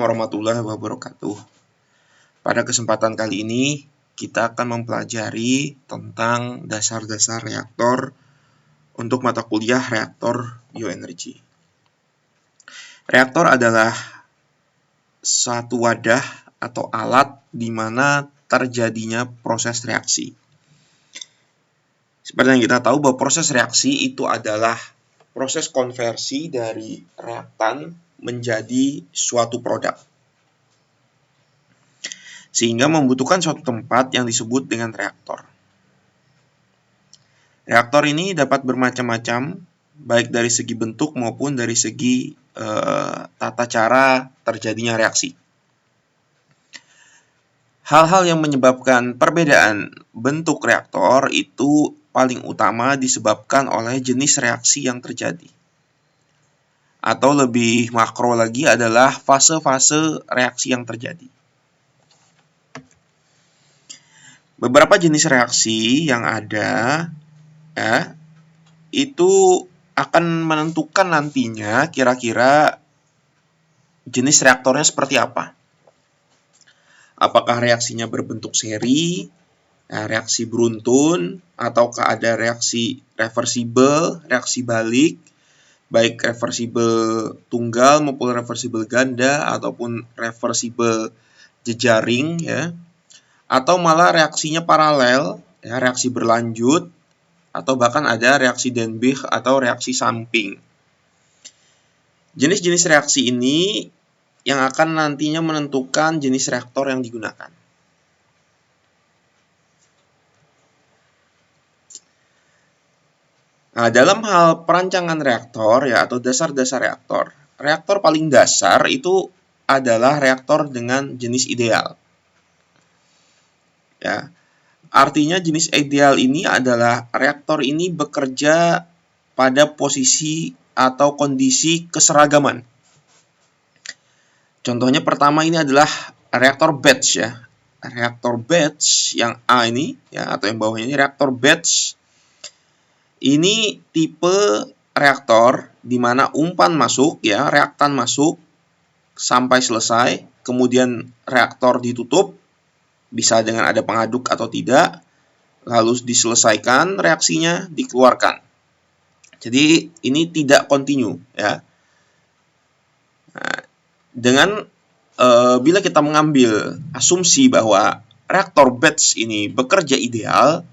Warahmatullahi wabarakatuh. Pada kesempatan kali ini kita akan mempelajari tentang dasar-dasar reaktor untuk mata kuliah reaktor bioenergi. Reaktor adalah suatu wadah atau alat di mana terjadinya proses reaksi. Seperti yang kita tahu bahwa proses reaksi itu adalah proses konversi dari reaktan menjadi suatu produk, sehingga membutuhkan suatu tempat yang disebut dengan reaktor. Reaktor ini dapat bermacam-macam, baik dari segi bentuk maupun dari segi tata cara terjadinya reaksi. Hal-hal yang menyebabkan perbedaan bentuk reaktor itu paling utama disebabkan oleh jenis reaksi yang terjadi. Atau lebih makro lagi adalah fase-fase reaksi yang terjadi. Beberapa jenis reaksi yang ada itu akan menentukan nantinya kira-kira jenis reaktornya seperti apa. Apakah reaksinya berbentuk seri, reaksi beruntun, ataukah ada reaksi reversibel, reaksi balik, baik reversibel tunggal maupun reversibel ganda ataupun reversibel jejaring ya. Atau malah reaksinya paralel, ya, reaksi berlanjut, atau bahkan ada reaksi Denbigh atau reaksi samping. Jenis-jenis reaksi ini yang akan nantinya menentukan jenis reaktor yang digunakan. Nah, dalam hal perancangan reaktor ya atau dasar-dasar reaktor, reaktor paling dasar itu adalah reaktor dengan jenis ideal. Ya. Artinya jenis ideal ini adalah reaktor ini bekerja pada posisi atau kondisi keseragaman. Contohnya pertama ini adalah reaktor batch ya. Reaktor batch yang A ini ya atau yang bawahnya ini reaktor batch. Ini tipe reaktor di mana umpan masuk ya, reaktan masuk sampai selesai, kemudian reaktor ditutup, bisa dengan ada pengaduk atau tidak, lalu diselesaikan reaksinya, dikeluarkan. Jadi ini tidak kontinu ya. Nah, dengan bila kita mengambil asumsi bahwa reaktor batch ini bekerja ideal,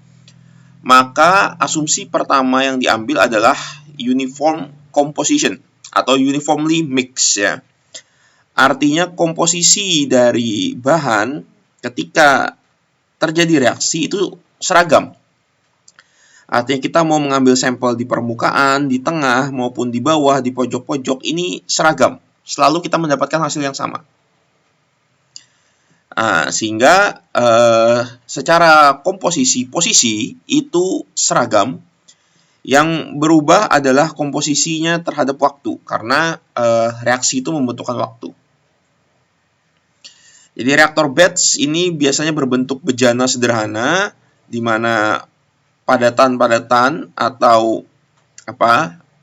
maka asumsi pertama yang diambil adalah uniform composition atau uniformly mix ya. Artinya komposisi dari bahan ketika terjadi reaksi itu seragam. Artinya kita mau mengambil sampel di permukaan, di tengah maupun di bawah, di pojok-pojok ini seragam. Selalu kita mendapatkan hasil yang sama. Sehingga secara posisi itu seragam. Yang berubah adalah komposisinya terhadap waktu, karena reaksi itu membutuhkan waktu. Jadi reaktor batch ini biasanya berbentuk bejana sederhana, di mana padatan-padatan atau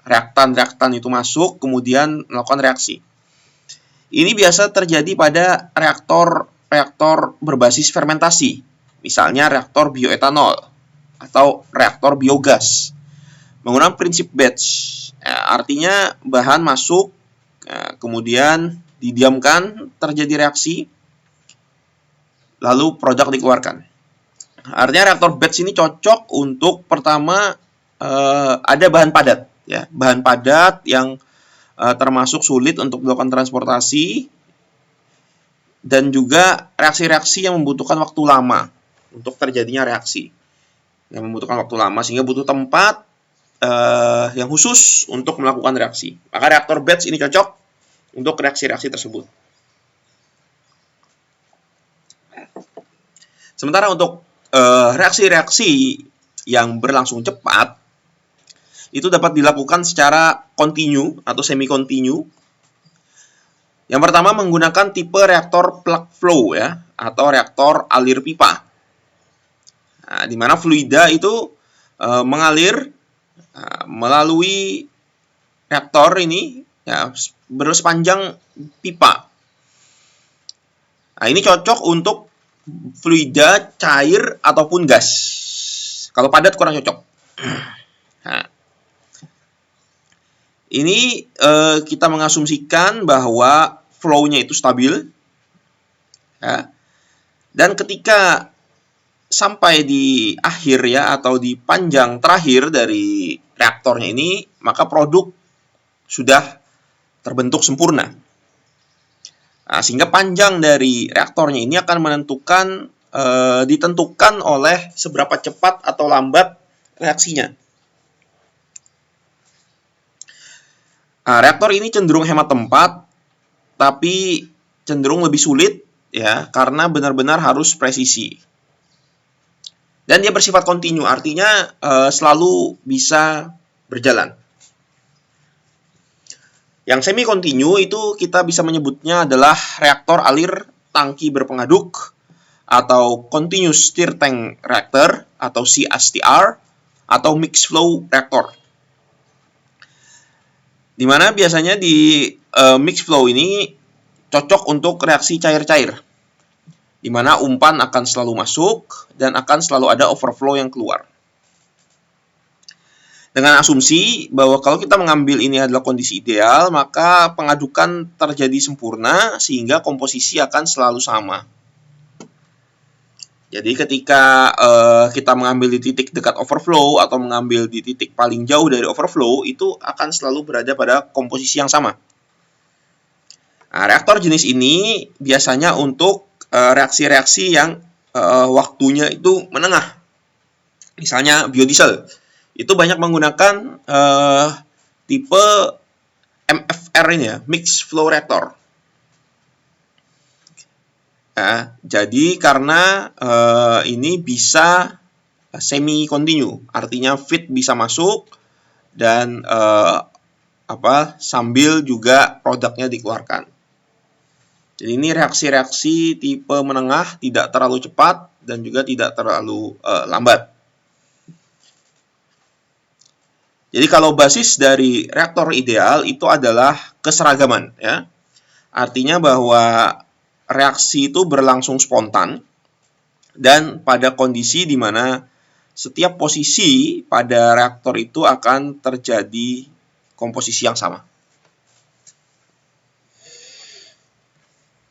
reaktan-reaktan itu masuk, kemudian melakukan reaksi. Ini biasa terjadi pada reaktor berbasis fermentasi, misalnya reaktor bioetanol atau reaktor biogas, menggunakan prinsip batch. Artinya bahan masuk, kemudian didiamkan, terjadi reaksi, lalu produk dikeluarkan. Artinya reaktor batch ini cocok untuk pertama ada bahan padat, ya, bahan padat yang termasuk sulit untuk melakukan transportasi, dan juga reaksi-reaksi yang membutuhkan waktu lama untuk terjadinya reaksi, yang membutuhkan waktu lama sehingga butuh tempat yang khusus untuk melakukan reaksi. Maka reaktor batch ini cocok untuk reaksi-reaksi tersebut. Sementara untuk reaksi-reaksi yang berlangsung cepat itu dapat dilakukan secara kontinu atau semi-kontinu. Yang pertama menggunakan tipe reaktor plug flow ya atau reaktor alir pipa. Di mana fluida itu mengalir melalui reaktor ini ya bersepanjang pipa. Nah, ini cocok untuk fluida, cair, ataupun gas. Kalau padat kurang cocok. Nah, ini kita mengasumsikan bahwa flow-nya itu stabil. Ya. Dan ketika sampai di akhir ya, atau di panjang terakhir dari reaktornya ini, maka produk sudah terbentuk sempurna. Nah, sehingga panjang dari reaktornya ini akan menentukan ditentukan oleh seberapa cepat atau lambat reaksinya. Nah, reaktor ini cenderung hemat tempat, tapi cenderung lebih sulit ya, karena benar-benar harus presisi. Dan dia bersifat kontinu, artinya selalu bisa berjalan. Yang semi kontinu itu kita bisa menyebutnya adalah reaktor alir tangki berpengaduk, atau Continuous Stir Tank Reactor, atau CSTR, atau Mixed Flow Reactor. Dimana biasanya di Mixed Flow ini cocok untuk reaksi cair-cair, dimana umpan akan selalu masuk dan akan selalu ada overflow yang keluar. Dengan asumsi bahwa kalau kita mengambil ini adalah kondisi ideal, maka pengadukan terjadi sempurna sehingga komposisi akan selalu sama. Jadi ketika kita mengambil di titik dekat overflow atau mengambil di titik paling jauh dari overflow, itu akan selalu berada pada komposisi yang sama. Nah, reaktor jenis ini biasanya untuk reaksi-reaksi yang waktunya itu menengah. Misalnya biodiesel, itu banyak menggunakan tipe MFR ini ya, Mixed Flow Reactor. Nah, jadi karena ini bisa semi kontinu, artinya feed bisa masuk dan sambil juga produknya dikeluarkan. Jadi ini reaksi-reaksi tipe menengah, tidak terlalu cepat dan juga tidak terlalu lambat. Jadi kalau basis dari reaktor ideal itu adalah keseragaman ya. Artinya bahwa reaksi itu berlangsung spontan dan pada kondisi di mana setiap posisi pada reaktor itu akan terjadi komposisi yang sama.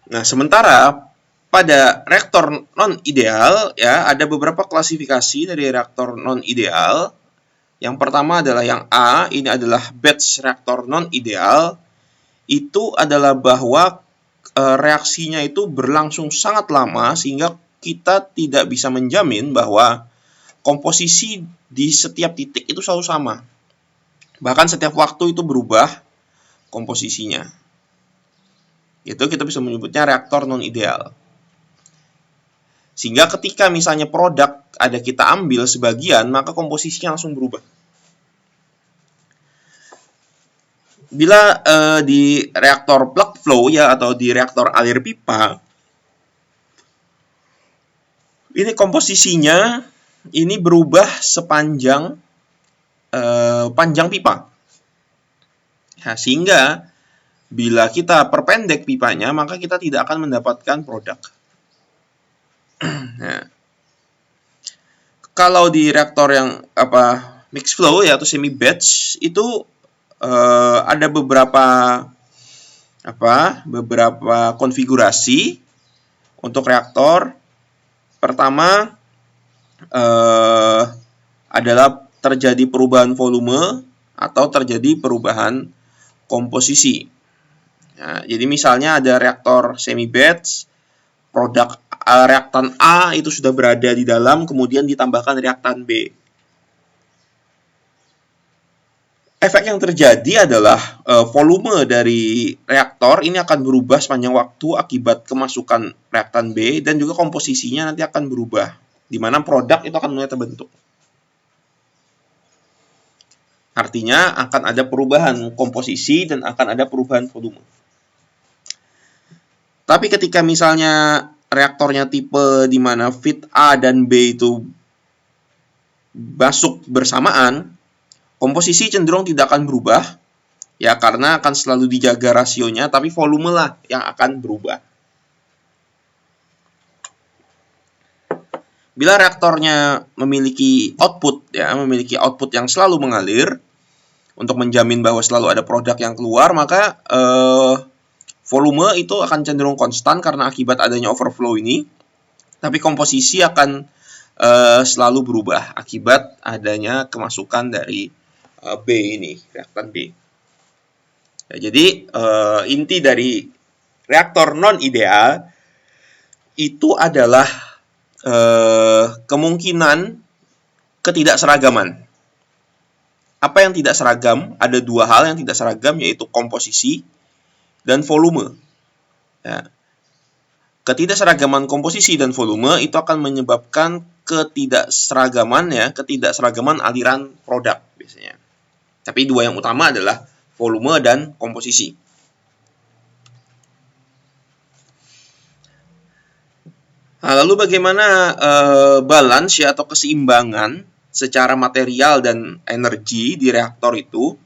Nah, sementara pada reaktor non-ideal ya, ada beberapa klasifikasi dari reaktor non-ideal. Yang pertama adalah yang A, ini adalah batch reaktor non-ideal. Itu adalah bahwa reaksinya itu berlangsung sangat lama sehingga kita tidak bisa menjamin bahwa komposisi di setiap titik itu selalu sama. Bahkan setiap waktu itu berubah komposisinya. Itu kita bisa menyebutnya reaktor non-ideal. Sehingga ketika misalnya produk ada kita ambil sebagian, maka komposisinya langsung berubah. Bila di reaktor plug flow ya, atau di reaktor alir pipa, ini komposisinya ini berubah sepanjang panjang pipa. Nah, sehingga bila kita perpendek pipanya, maka kita tidak akan mendapatkan produk. Nah, kalau di reaktor yang mixed flow ya, atau semi batch, itu ada beberapa konfigurasi untuk reaktor. Pertama adalah terjadi perubahan volume atau terjadi perubahan komposisi. Nah, jadi misalnya ada reaktor semi batch, produk reaktan A itu sudah berada di dalam, kemudian ditambahkan reaktan B. Efek yang terjadi adalah volume dari reaktor ini akan berubah sepanjang waktu akibat kemasukan reaktan B, dan juga komposisinya nanti akan berubah, di mana produk itu akan mulai terbentuk. Artinya akan ada perubahan komposisi dan akan ada perubahan volume. Tapi ketika misalnya reaktornya tipe di mana feed A dan B itu masuk bersamaan, komposisi cenderung tidak akan berubah, ya, karena akan selalu dijaga rasionya, tapi volume lah yang akan berubah. Bila reaktornya memiliki output yang selalu mengalir untuk menjamin bahwa selalu ada produk yang keluar, maka volume itu akan cenderung konstan karena akibat adanya overflow ini. Tapi komposisi akan selalu berubah akibat adanya kemasukan dari B ini, reaktan B. Ya, jadi inti dari reaktor non-ideal itu adalah kemungkinan ketidakseragaman. Apa yang tidak seragam? Ada dua hal yang tidak seragam, yaitu komposisi dan volume. Ya. Ketidakseragaman komposisi dan volume itu akan menyebabkan ketidakseragaman aliran produk biasanya. Tapi dua yang utama adalah volume dan komposisi. Nah, lalu bagaimana balance atau keseimbangan secara material dan energi di reaktor itu?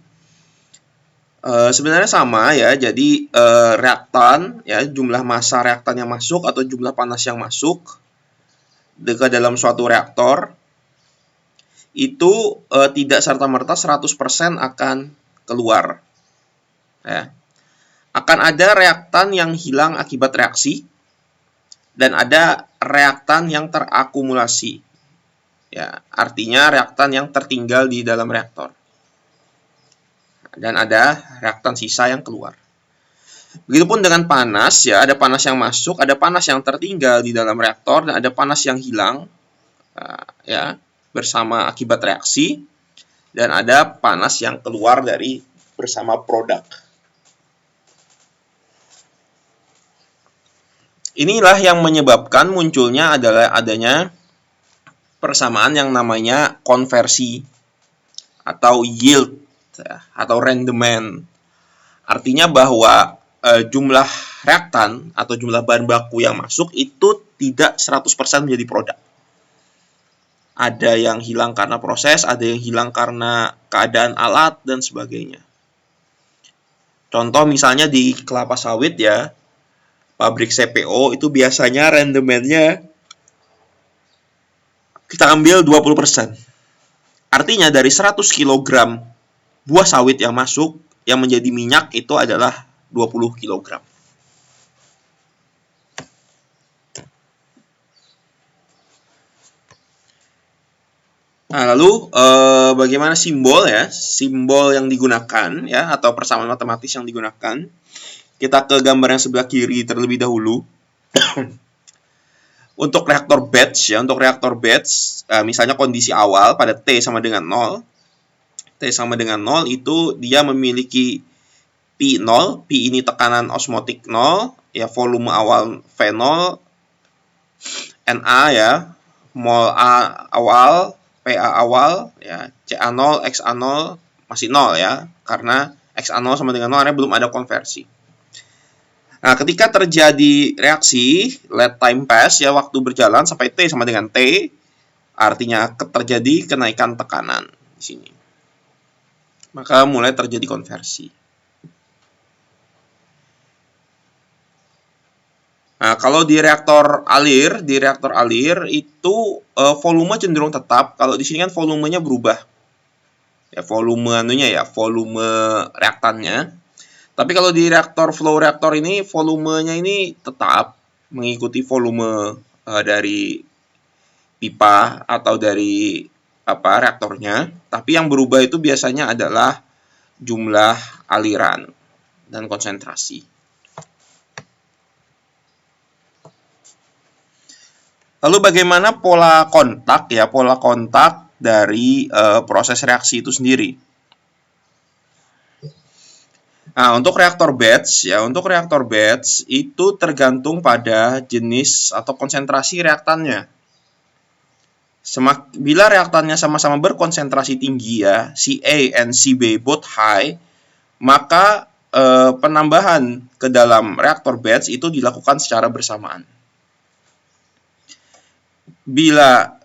Sebenarnya sama ya, jadi reaktan ya, jumlah massa reaktan yang masuk atau jumlah panas yang masuk ke dalam suatu reaktor itu tidak serta-merta 100% akan keluar. Ya. Akan ada reaktan yang hilang akibat reaksi dan ada reaktan yang terakumulasi. Ya, artinya reaktan yang tertinggal di dalam reaktor. Dan ada reaktan sisa yang keluar. Begitupun dengan panas, ya, ada panas yang masuk, ada panas yang tertinggal di dalam reaktor, dan ada panas yang hilang ya, bersama akibat reaksi, dan ada panas yang keluar dari bersama produk. Inilah yang menyebabkan munculnya adalah adanya persamaan yang namanya konversi atau yield atau rendement. Artinya bahwa jumlah reaktan atau jumlah bahan baku yang masuk itu tidak 100% menjadi produk. Ada yang hilang karena proses, ada yang hilang karena keadaan alat dan sebagainya. Contoh misalnya di kelapa sawit ya, pabrik CPO itu biasanya rendemennya kita ambil 20%. Artinya dari 100 kg buah sawit yang masuk, yang menjadi minyak itu adalah 20 kg. Nah, lalu bagaimana simbol ya? Simbol yang digunakan ya, atau persamaan matematis yang digunakan. Kita ke gambar yang sebelah kiri terlebih dahulu. Untuk reaktor batch ya, misalnya kondisi awal pada T sama dengan 0. T sama dengan 0 itu dia memiliki P0, P ini tekanan osmotik 0, ya volume awal V0, Na ya, mol A awal, PA awal, ya, CA0, XA0 masih 0 ya, karena XA0 sama dengan 0 karena belum ada konversi. Nah, ketika terjadi reaksi, let time pass, ya waktu berjalan sampai T sama dengan T, artinya terjadi kenaikan tekanan di sini. Maka mulai terjadi konversi. Nah, kalau di reaktor alir itu volume cenderung tetap. Kalau di sini kan volumenya berubah. Ya, volume reaktannya. Tapi kalau di flow reaktor ini volumenya ini tetap mengikuti volume dari pipa atau dari reaktornya. Tapi yang berubah itu biasanya adalah jumlah aliran dan konsentrasi. Lalu bagaimana pola kontak dari proses reaksi itu sendiri? Nah, untuk reaktor batch itu tergantung pada jenis atau konsentrasi reaktannya. Bila reaktannya sama-sama berkonsentrasi tinggi ya, CA and CB both high, maka penambahan ke dalam reaktor batch itu dilakukan secara bersamaan. Bila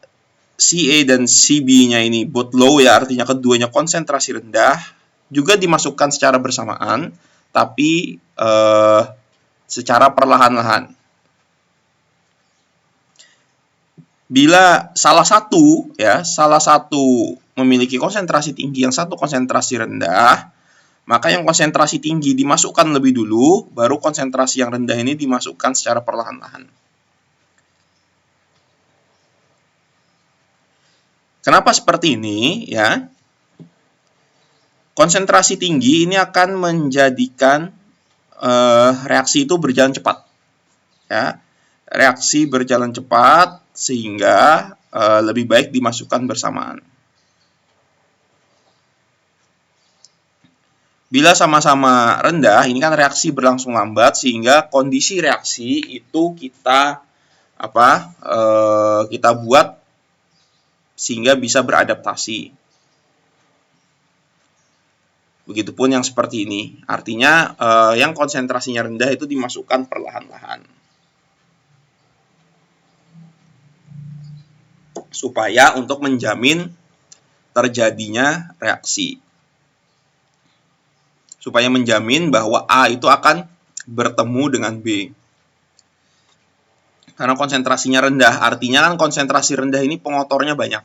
CA dan CB-nya ini both low ya, artinya keduanya konsentrasi rendah, juga dimasukkan secara bersamaan, tapi secara perlahan-lahan. Bila salah satu memiliki konsentrasi tinggi, yang satu konsentrasi rendah, maka yang konsentrasi tinggi dimasukkan lebih dulu, baru konsentrasi yang rendah ini dimasukkan secara perlahan-lahan. Kenapa seperti ini? Ya, konsentrasi tinggi ini akan menjadikan reaksi itu berjalan cepat. Ya, reaksi berjalan cepat sehingga lebih baik dimasukkan bersamaan. Bila sama-sama rendah, ini kan reaksi berlangsung lambat sehingga kondisi reaksi itu kita buat sehingga bisa beradaptasi. Begitupun yang seperti ini, artinya yang konsentrasinya rendah itu dimasukkan perlahan-lahan supaya untuk menjamin terjadinya reaksi, supaya menjamin bahwa A itu akan bertemu dengan B. Karena konsentrasinya rendah, artinya kan konsentrasi rendah ini pengotornya banyak.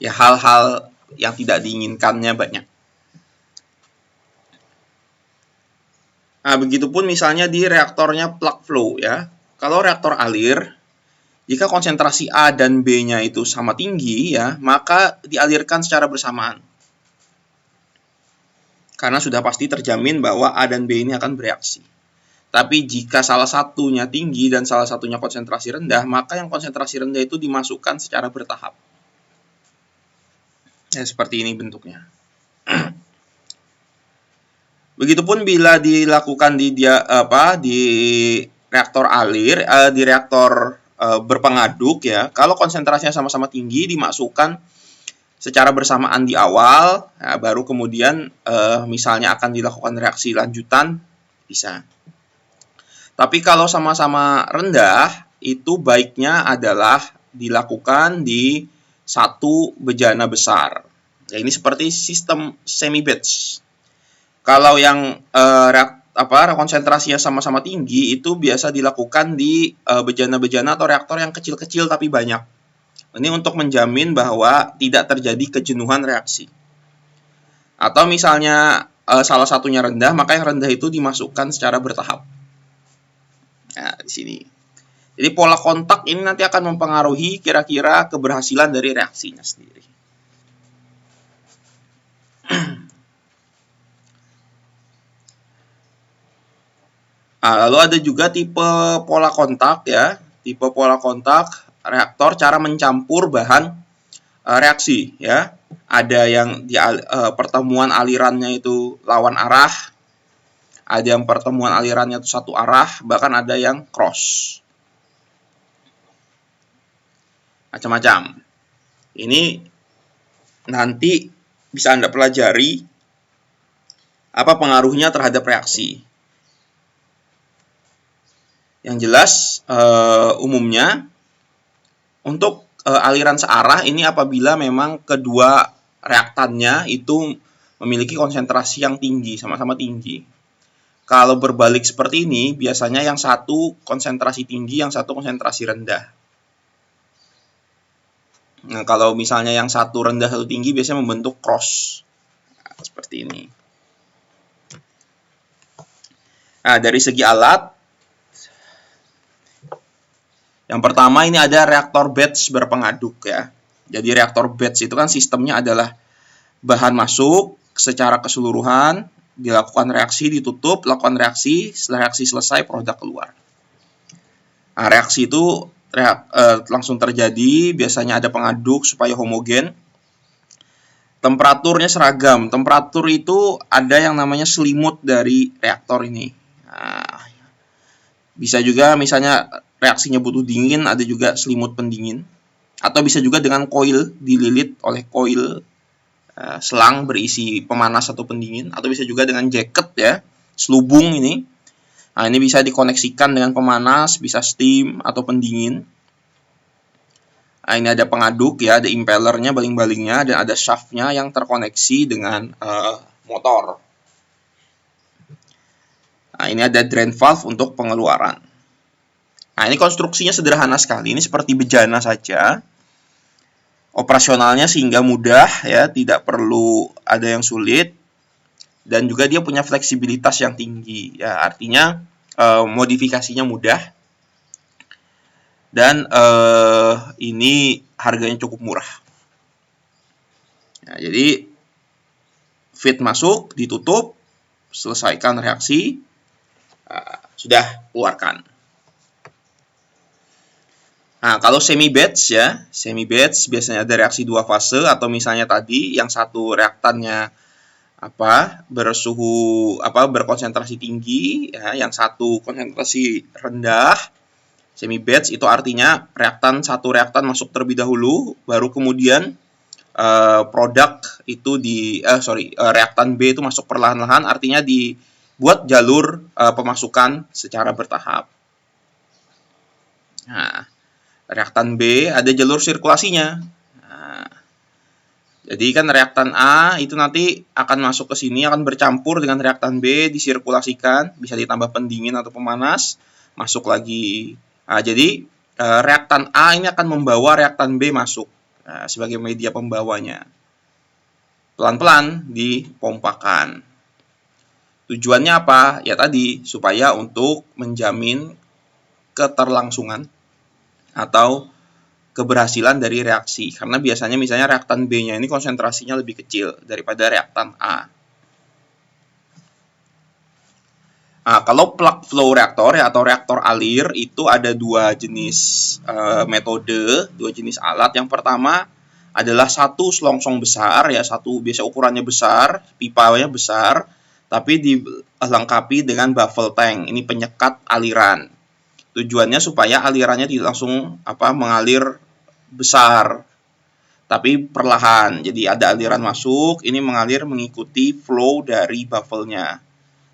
Ya, hal-hal yang tidak diinginkannya banyak. Nah, begitupun misalnya di reaktornya plug flow ya. Kalau reaktor alir, jika konsentrasi A dan B-nya itu sama tinggi ya, maka dialirkan secara bersamaan. Karena sudah pasti terjamin bahwa A dan B ini akan bereaksi. Tapi jika salah satunya tinggi dan salah satunya konsentrasi rendah, maka yang konsentrasi rendah itu dimasukkan secara bertahap. Ya, seperti ini bentuknya. Begitupun bila dilakukan di reaktor alir, di reaktor berpengaduk ya, kalau konsentrasinya sama-sama tinggi dimasukkan secara bersamaan di awal, ya, baru kemudian misalnya akan dilakukan reaksi lanjutan bisa. Tapi kalau sama-sama rendah, itu baiknya adalah dilakukan di satu bejana besar. Ya, ini seperti sistem semi-batch. Kalau yang konsentrasinya sama-sama tinggi, itu biasa dilakukan di bejana-bejana atau reaktor yang kecil-kecil tapi banyak. Ini untuk menjamin bahwa tidak terjadi kejenuhan reaksi. Atau misalnya salah satunya rendah, maka yang rendah itu dimasukkan secara bertahap. Nah, di sini. Jadi pola kontak ini nanti akan mempengaruhi kira-kira keberhasilan dari reaksinya sendiri. Nah, lalu ada juga tipe pola kontak ya. Tipe pola kontak reaktor cara mencampur bahan reaksi ya. Ada yang di pertemuan alirannya itu lawan arah. Ada yang pertemuan alirannya itu satu arah, bahkan ada yang cross. Macam-macam. Ini nanti bisa Anda pelajari apa pengaruhnya terhadap reaksi. Yang jelas umumnya untuk aliran searah ini apabila memang kedua reaktannya itu memiliki konsentrasi yang tinggi, sama-sama tinggi. Kalau berbalik seperti ini, biasanya yang satu konsentrasi tinggi, yang satu konsentrasi rendah. Nah, kalau misalnya yang satu rendah, satu tinggi, biasanya membentuk cross. Nah, seperti ini. Nah, dari segi alat, yang pertama ini ada reaktor batch berpengaduk ya. Jadi reaktor batch itu kan sistemnya adalah bahan masuk secara keseluruhan, dilakukan reaksi, ditutup, lakukan reaksi, setelah reaksi selesai produk keluar. Nah, reaksi itu langsung terjadi, biasanya ada pengaduk supaya homogen. Temperaturnya seragam. Temperatur itu ada yang namanya selimut dari reaktor ini. Nah, bisa juga misalnya reaksinya butuh dingin, ada juga selimut pendingin. Atau bisa juga dengan koil, dililit oleh koil selang berisi pemanas atau pendingin, atau bisa juga dengan jaket ya, selubung ini. Nah, ini bisa dikoneksikan dengan pemanas, bisa steam atau pendingin. Nah, ini ada pengaduk ya, ada impellernya, baling-balingnya, dan ada shaftnya yang terkoneksi dengan motor. Nah, ini ada drain valve untuk pengeluaran. Nah, ini konstruksinya sederhana sekali. Ini seperti bejana saja. Operasionalnya sehingga mudah ya, tidak perlu ada yang sulit. Dan juga dia punya fleksibilitas yang tinggi ya, artinya modifikasinya mudah. Dan ini harganya cukup murah. Nah, jadi feed masuk, ditutup, selesaikan reaksi, sudah keluarkan. Nah, kalau semi batch ya, semi batch biasanya ada reaksi 2 fase, atau misalnya tadi yang satu reaktannya berkonsentrasi tinggi ya, yang satu konsentrasi rendah. Semi batch itu artinya satu reaktan masuk terlebih dahulu, baru kemudian produk itu reaktan B itu masuk perlahan-lahan, artinya dibuat jalur pemasukan secara bertahap. Nah, reaktan B ada jalur sirkulasinya. Nah, jadi kan reaktan A itu nanti akan masuk ke sini, akan bercampur dengan reaktan B, disirkulasikan, bisa ditambah pendingin atau pemanas, masuk lagi. Nah, jadi reaktan A ini akan membawa reaktan B masuk sebagai media pembawanya. Pelan-pelan dipompakan. Tujuannya apa? Ya tadi, supaya untuk menjamin keterlangsungan atau keberhasilan dari reaksi. Karena biasanya misalnya reaktan B-nya ini konsentrasinya lebih kecil daripada reaktan A. Nah, kalau plug flow reaktor ya, atau reaktor alir, itu ada dua jenis metode, dua jenis alat. Yang pertama adalah satu selongsong besar ya, satu biasa ukurannya besar, pipanya besar, tapi dilengkapi dengan baffle tank. Ini penyekat aliran. Tujuannya supaya alirannya tidak langsung mengalir besar, tapi perlahan. Jadi ada aliran masuk, ini mengalir mengikuti flow dari baffle-nya,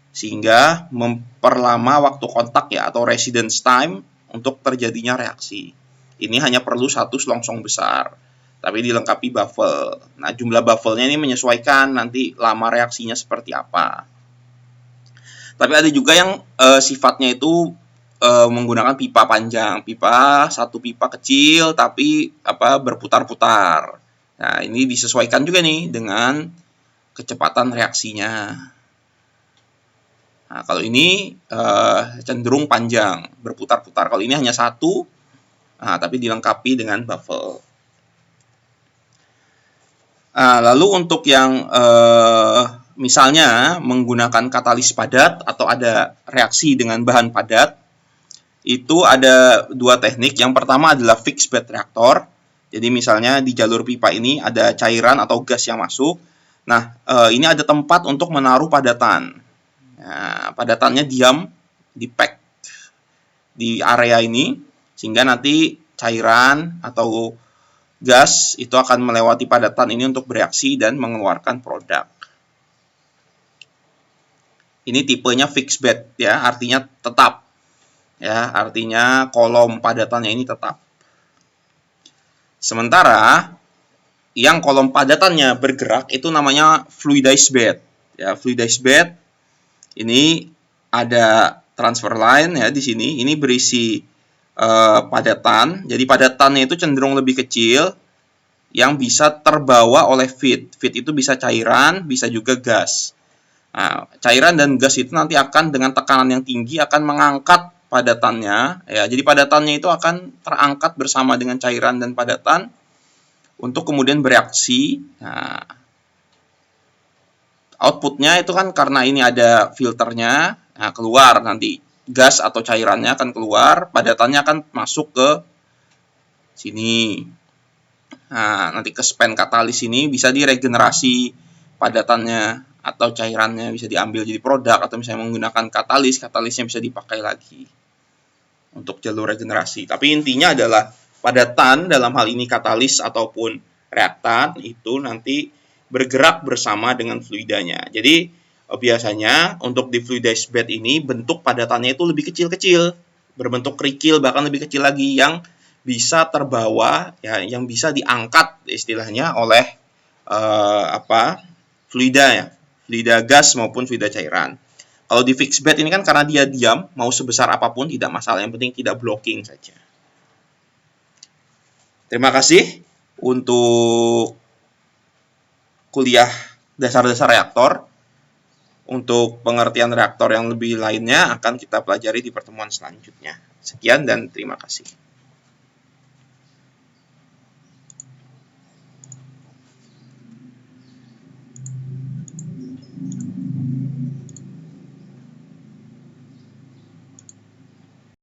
sehingga memperlama waktu kontak ya, atau residence time untuk terjadinya reaksi. Ini hanya perlu satu selongsong besar, tapi dilengkapi baffle. Nah, jumlah baffle-nya ini menyesuaikan nanti lama reaksinya seperti apa. Tapi ada juga yang sifatnya itu menggunakan pipa panjang, satu pipa kecil tapi berputar-putar. Nah, ini disesuaikan juga nih dengan kecepatan reaksinya. Nah, kalau ini cenderung panjang, berputar-putar. Kalau ini hanya satu, tapi dilengkapi dengan baffle. Lalu untuk yang misalnya menggunakan katalis padat atau ada reaksi dengan bahan padat, itu ada dua teknik. Yang pertama adalah fixed bed reaktor. Jadi misalnya di jalur pipa ini ada cairan atau gas yang masuk. Nah, ini ada tempat untuk menaruh padatan. Nah, padatannya diam, di pack di area ini, sehingga nanti cairan atau gas itu akan melewati padatan ini untuk bereaksi dan mengeluarkan produk. Ini tipenya fixed bed ya, artinya tetap. Ya, artinya kolom padatannya ini tetap. Sementara yang kolom padatannya bergerak itu namanya fluidized bed. Ya, fluidized bed ini ada transfer line ya di sini. Ini berisi padatan. Jadi padatannya itu cenderung lebih kecil yang bisa terbawa oleh feed. Feed itu bisa cairan, bisa juga gas. Nah, cairan dan gas itu nanti akan dengan tekanan yang tinggi akan mengangkat padatannya ya. Jadi padatannya itu akan terangkat bersama dengan cairan dan padatan untuk kemudian bereaksi. Nah, outputnya itu kan karena ini ada filternya, nah keluar nanti gas atau cairannya akan keluar, padatannya akan masuk ke sini. Nah, nanti ke span katalis ini bisa diregenerasi padatannya atau cairannya, bisa diambil jadi produk, atau misalnya menggunakan katalisnya bisa dipakai lagi untuk jalur regenerasi. Tapi intinya adalah padatan dalam hal ini katalis ataupun reaktan itu nanti bergerak bersama dengan fluidanya. Jadi biasanya untuk di fluidized bed ini bentuk padatannya itu lebih kecil-kecil, berbentuk kerikil, bahkan lebih kecil lagi, yang bisa terbawa ya, yang bisa diangkat istilahnya oleh fluida ya, fluida gas maupun fluida cairan. Kalau di fixed bed ini kan karena dia diam, mau sebesar apapun tidak masalah, yang penting tidak blocking saja. Terima kasih untuk kuliah dasar-dasar reaktor. Untuk pengertian reaktor yang lebih lainnya akan kita pelajari di pertemuan selanjutnya. Sekian dan terima kasih.